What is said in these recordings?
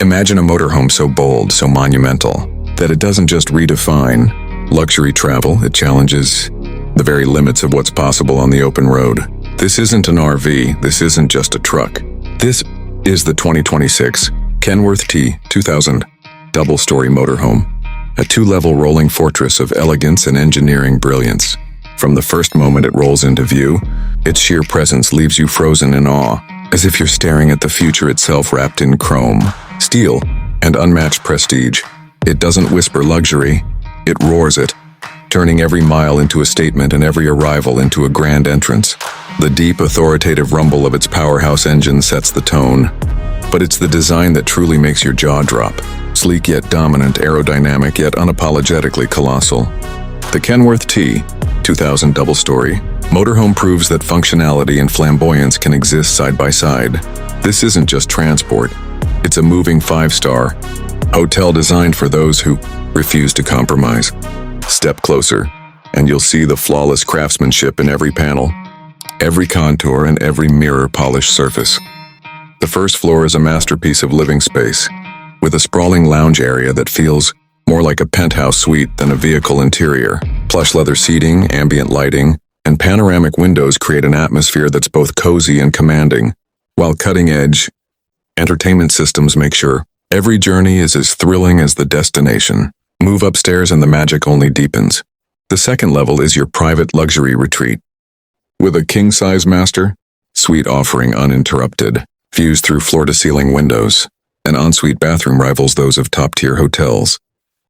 Imagine a motorhome so bold, so monumental, that it doesn't just redefine luxury travel, it challenges the very limits of what's possible on the open road. This isn't an RV, this isn't just a truck. This is the 2026 Kenworth T 2000 double-story motorhome, a two-level rolling fortress of elegance and engineering brilliance. From the first moment it rolls into view, its sheer presence leaves you frozen in awe, as if you're staring at the future itself wrapped in chrome, steel, and unmatched prestige. It doesn't whisper luxury, it roars it, turning every mile into a statement and every arrival into a grand entrance. The deep, authoritative rumble of its powerhouse engine sets the tone, but it's the design that truly makes your jaw drop. Sleek yet dominant, aerodynamic yet unapologetically colossal. The Kenworth T 2000 double-story motorhome proves that functionality and flamboyance can exist side by side. This isn't just transport, it's a moving five-star hotel designed for those who refuse to compromise. Step closer, and you'll see the flawless craftsmanship in every panel, every contour, and every mirror-polished surface. The first floor is a masterpiece of living space, with a sprawling lounge area that feels more like a penthouse suite than a vehicle interior. Plush leather seating, ambient lighting, and panoramic windows create an atmosphere that's both cozy and commanding, while cutting-edge entertainment systems make sure every journey is as thrilling as the destination. Move upstairs and the magic only deepens. The second level is your private luxury retreat, with a king-size master suite offering uninterrupted views through floor-to-ceiling windows. An ensuite bathroom rivals those of top-tier hotels,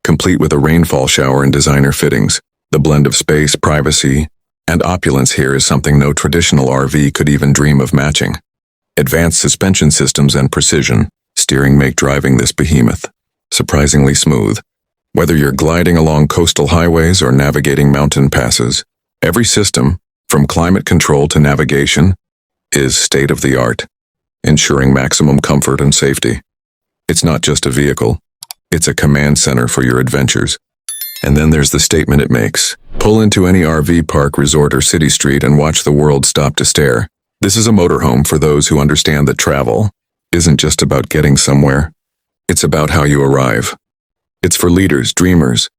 complete with a rainfall shower and designer fittings. The blend of space, privacy, and opulence here is something no traditional RV could even dream of matching. Advanced suspension systems and precision steering make driving this behemoth surprisingly smooth. Whether you're gliding along coastal highways or navigating mountain passes, every system, from climate control to navigation, is state-of-the-art, ensuring maximum comfort and safety. It's not just a vehicle, it's a command center for your adventures. And then there's the statement it makes. Pull into any RV park, resort, or city street and watch the world stop to stare. This is a motorhome for those who understand that travel isn't just about getting somewhere, it's about how you arrive. It's for leaders, dreamers,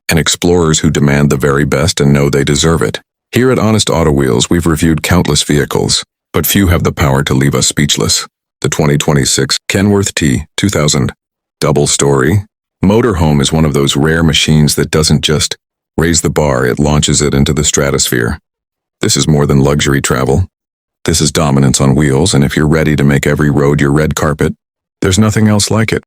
and explorers who demand the very best and know they deserve it. Here at Honest Auto Wheels, we've reviewed countless vehicles, but few have the power to leave us speechless. The 2026 Kenworth T 2000 double-story motorhome is one of those rare machines that doesn't just raise the bar, it launches it into the stratosphere. This is more than luxury travel. This is dominance on wheels, and if you're ready to make every road your red carpet, there's nothing else like it.